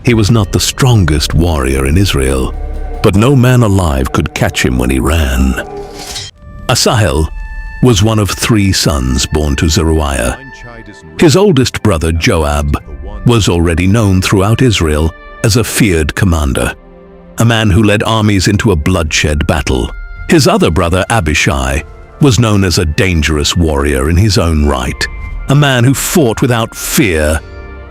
He was not the strongest warrior in Israel, but no man alive could catch him when he ran. Asahel was one of 3 sons born to Zeruiah. His oldest brother Joab was already known throughout Israel as a feared commander, a man who led armies into a bloodshed battle. His other brother Abishai was known as a dangerous warrior in his own right, a man who fought without fear.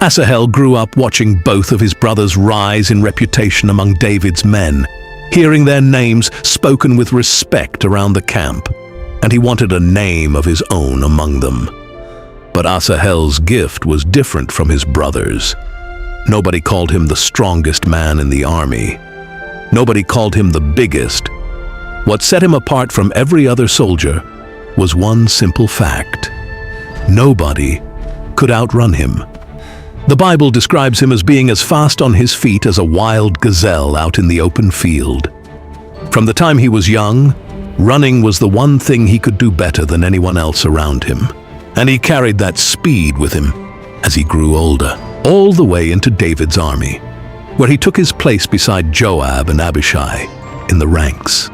Asahel grew up watching both of his brothers rise in reputation among David's men, hearing their names spoken with respect around the camp, and he wanted a name of his own among them. But Asahel's gift was different from his brothers. Nobody called him the strongest man in the army. Nobody called him the biggest. What set him apart from every other soldier was one simple fact: nobody could outrun him. The Bible describes him as being as fast on his feet as a wild gazelle out in the open field. From the time he was young, running was the one thing he could do better than anyone else around him, and he carried that speed with him as he grew older, all the way into David's army, where he took his place beside Joab and Abishai in the ranks.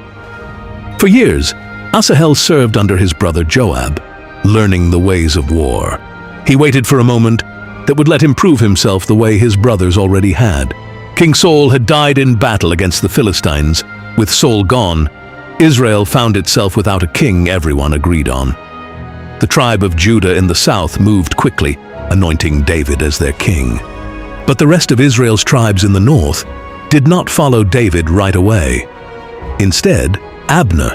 For years, Asahel served under his brother Joab, learning the ways of war. He waited for a moment that would let him prove himself the way his brothers already had. King Saul had died in battle against the Philistines. With Saul gone, Israel found itself without a king everyone agreed on. The tribe of Judah in the south moved quickly, anointing David as their king. But the rest of Israel's tribes in the north did not follow David right away. Instead, Abner,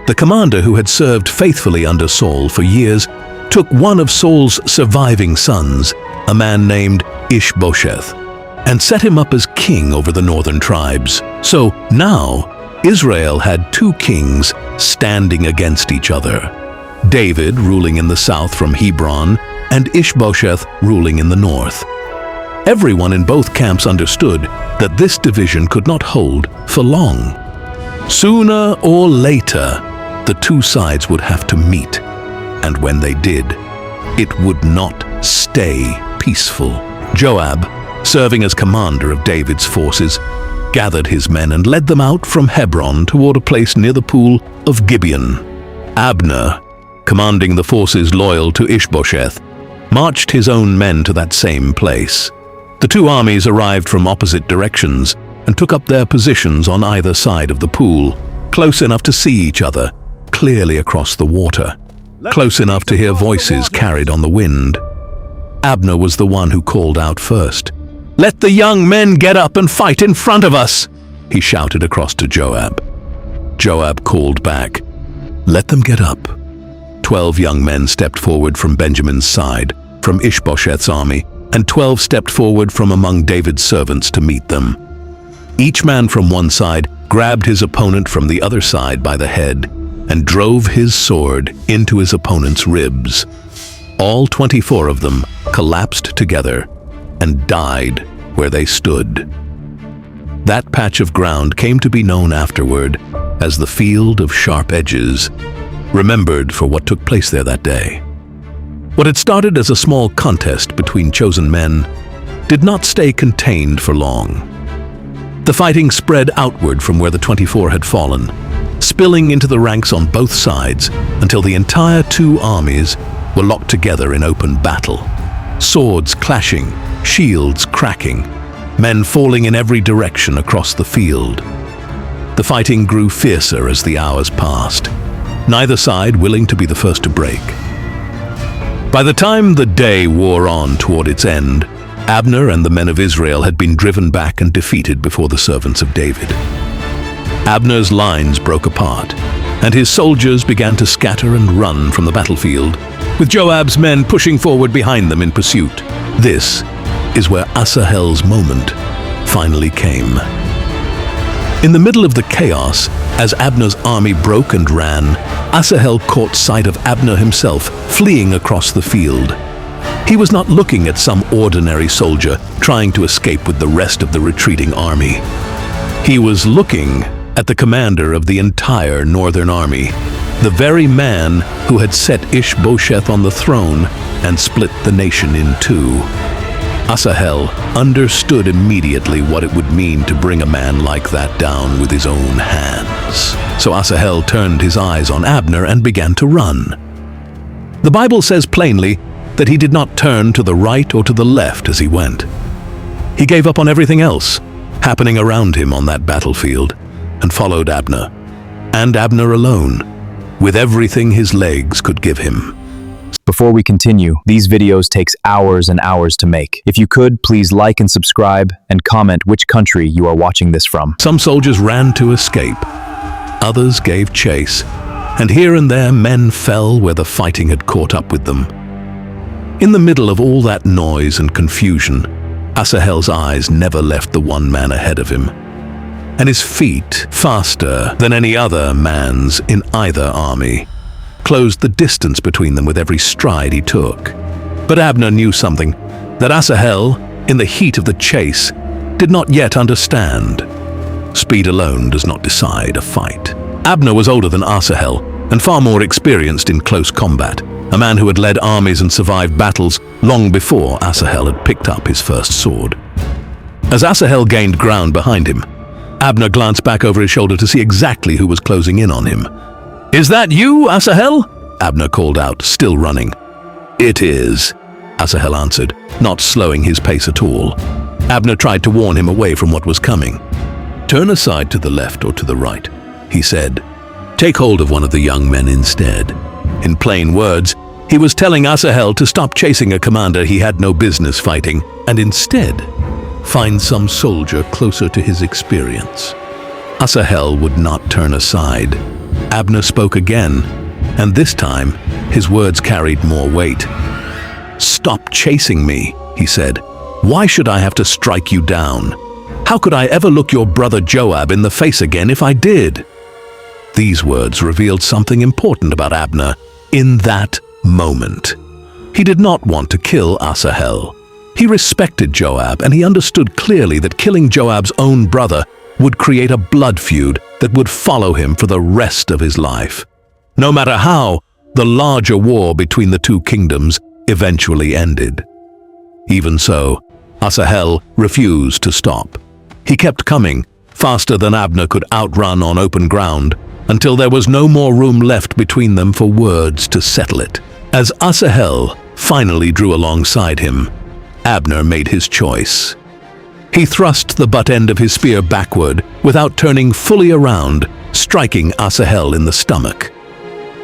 the commander who had served faithfully under Saul for years, took one of Saul's surviving sons, a man named Ish-bosheth, and set him up as king over the northern tribes. So now, Israel had 2 kings standing against each other: David ruling in the south from Hebron, and Ish-bosheth ruling in the north. Everyone in both camps understood that this division could not hold for long. Sooner or later, the 2 sides would have to meet, and when they did, it would not stay peaceful. Joab, serving as commander of David's forces, gathered his men and led them out from Hebron toward a place near the pool of Gibeon. Abner, commanding the forces loyal to Ish-bosheth, marched his own men to that same place. The 2 armies arrived from opposite directions and took up their positions on either side of the pool, close enough to see each other, clearly across the water, close enough to hear voices carried on the wind. Abner was the one who called out first. "Let the young men get up and fight in front of us!" he shouted across to Joab. Joab called back, "Let them get up." 12 young men stepped forward from Benjamin's side, from Ish-bosheth's army, and 12 stepped forward from among David's servants to meet them. Each man from one side grabbed his opponent from the other side by the head and drove his sword into his opponent's ribs. All 24 of them collapsed together and died where they stood. That patch of ground came to be known afterward as the Field of Sharp Edges, remembered for what took place there that day. What had started as a small contest between chosen men did not stay contained for long. The fighting spread outward from where the 24 had fallen, spilling into the ranks on both sides until the entire 2 armies were locked together in open battle. Swords clashing, shields cracking, men falling in every direction across the field. The fighting grew fiercer as the hours passed, neither side willing to be the first to break. By the time the day wore on toward its end, Abner and the men of Israel had been driven back and defeated before the servants of David. Abner's lines broke apart, and his soldiers began to scatter and run from the battlefield, with Joab's men pushing forward behind them in pursuit. This is where Asahel's moment finally came. In the middle of the chaos, as Abner's army broke and ran, Asahel caught sight of Abner himself fleeing across the field. He was not looking at some ordinary soldier trying to escape with the rest of the retreating army. He was looking at the commander of the entire northern army, the very man who had set Ish-bosheth on the throne and split the nation in 2. Asahel understood immediately what it would mean to bring a man like that down with his own hands. So Asahel turned his eyes on Abner and began to run. The Bible says plainly that he did not turn to the right or to the left as he went. He gave up on everything else happening around him on that battlefield and followed Abner, and Abner alone, with everything his legs could give him. Before we continue, these videos takes hours and hours to make. If you could, please like and subscribe and comment which country you are watching this from. Some soldiers ran to escape. Others gave chase, and here and there men fell where the fighting had caught up with them. In the middle of all that noise and confusion, Asahel's eyes never left the one man ahead of him, and his feet, faster than any other man's in either army, closed the distance between them with every stride he took. But Abner knew something that Asahel, in the heat of the chase, did not yet understand. Speed alone does not decide a fight. Abner was older than Asahel and far more experienced in close combat, a man who had led armies and survived battles long before Asahel had picked up his first sword. As Asahel gained ground behind him, Abner glanced back over his shoulder to see exactly who was closing in on him. "Is that you, Asahel?" Abner called out, still running. "It is," Asahel answered, not slowing his pace at all. Abner tried to warn him away from what was coming. "Turn aside to the left or to the right," he said. "Take hold of one of the young men instead." In plain words, he was telling Asahel to stop chasing a commander he had no business fighting, and instead find some soldier closer to his experience. Asahel would not turn aside. Abner spoke again, and this time his words carried more weight. "Stop chasing me," he said. "Why should I have to strike you down? How could I ever look your brother Joab in the face again if I did?" These words revealed something important about Abner in that moment. He did not want to kill Asahel. He respected Joab, and he understood clearly that killing Joab's own brother would create a blood feud that would follow him for the rest of his life. No matter how the larger war between the two kingdoms eventually ended. Even so, Asahel refused to stop. He kept coming, faster than Abner could outrun on open ground, until there was no more room left between them for words to settle it. As Asahel finally drew alongside him, Abner made his choice. He thrust the butt end of his spear backward without turning fully around, striking Asahel in the stomach.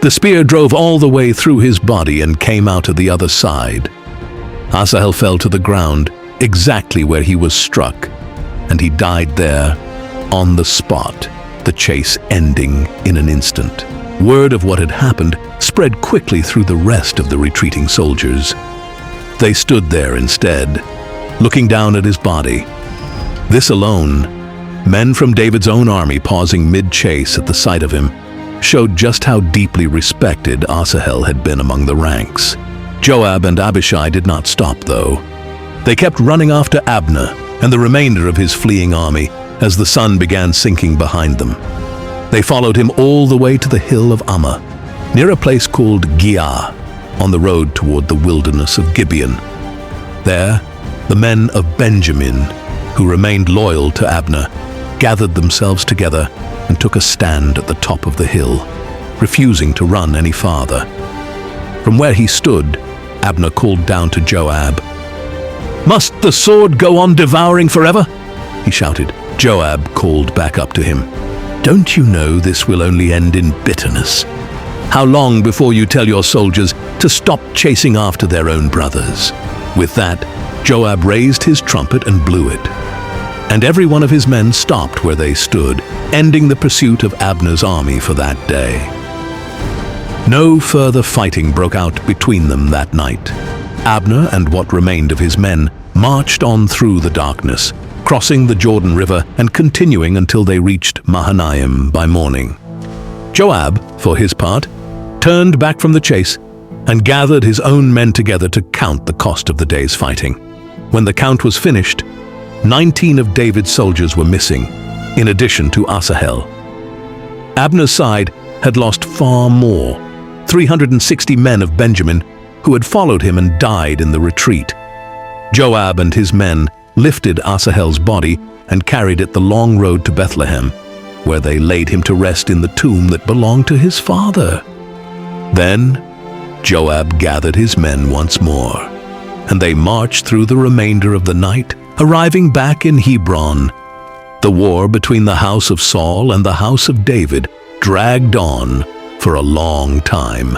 The spear drove all the way through his body and came out of the other side. Asahel fell to the ground, exactly where he was struck, and he died there, on the spot, the chase ending in an instant. Word of what had happened spread quickly through the rest of the retreating soldiers. They stood there instead, looking down at his body. This alone, men from David's own army pausing mid-chase at the sight of him, showed just how deeply respected Asahel had been among the ranks. Joab and Abishai did not stop, though. They kept running after Abner and the remainder of his fleeing army as the sun began sinking behind them. They followed him all the way to the hill of Ammah, near a place called Gibeon, on the road toward the wilderness of Gibeon. There, the men of Benjamin, who remained loyal to Abner, gathered themselves together and took a stand at the top of the hill, refusing to run any farther. From where he stood, Abner called down to Joab. "Must the sword go on devouring forever?" he shouted. Joab called back up to him. "Don't you know this will only end in bitterness? How long before you tell your soldiers to stop chasing after their own brothers?" With that, Joab raised his trumpet and blew it, and every one of his men stopped where they stood, ending the pursuit of Abner's army for that day. No further fighting broke out between them that night. Abner and what remained of his men marched on through the darkness, crossing the Jordan River and continuing until they reached Mahanaim by morning. Joab, for his part, turned back from the chase and gathered his own men together to count the cost of the day's fighting. When the count was finished, 19 of David's soldiers were missing, in addition to Asahel. Abner's side had lost far more, 360 men of Benjamin who had followed him and died in the retreat. Joab and his men lifted Asahel's body and carried it the long road to Bethlehem, where they laid him to rest in the tomb that belonged to his father. Then Joab gathered his men once more, and they marched through the remainder of the night, arriving back in Hebron. The war between the house of Saul and the house of David dragged on for a long time.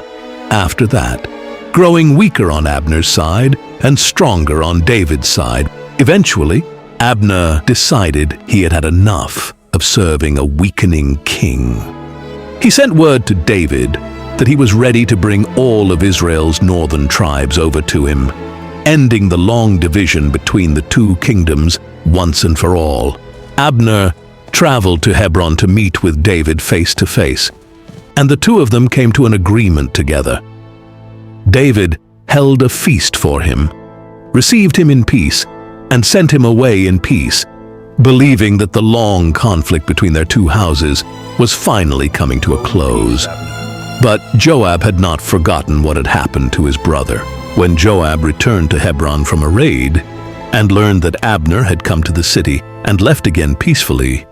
After that, growing weaker on Abner's side and stronger on David's side, eventually Abner decided he had had enough of serving a weakening king. He sent word to David that he was ready to bring all of Israel's northern tribes over to him, ending the long division between the two kingdoms once and for all. Abner traveled to Hebron to meet with David face to face, and the two of them came to an agreement together. David held a feast for him, received him in peace, and sent him away in peace, believing that the long conflict between their two houses was finally coming to a close. But Joab had not forgotten what had happened to his brother. When Joab returned to Hebron from a raid and learned that Abner had come to the city and left again peacefully,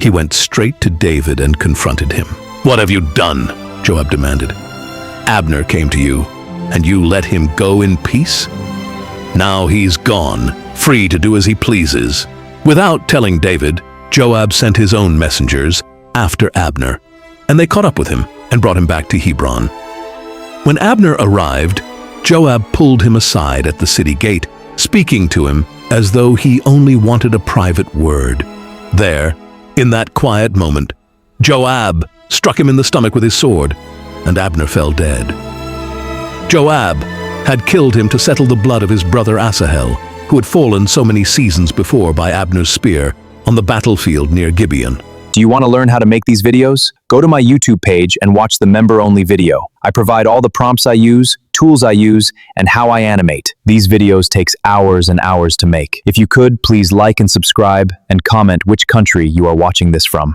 he went straight to David and confronted him. "What have you done?" Joab demanded. "Abner came to you, and you let him go in peace? Now he's gone, free to do as he pleases." Without telling David, Joab sent his own messengers after Abner, and they caught up with him and brought him back to Hebron. When Abner arrived, Joab pulled him aside at the city gate, speaking to him as though he only wanted a private word. There, in that quiet moment, Joab struck him in the stomach with his sword, and Abner fell dead. Joab had killed him to settle the blood of his brother Asahel, who had fallen so many seasons before by Abner's spear on the battlefield near Gibeon. Do you want to learn how to make these videos? Go to my YouTube page and watch the member-only video. I provide all the prompts I use, tools I use, and how I animate. These videos takes hours and hours to make. If you could, please like and subscribe and comment which country you are watching this from.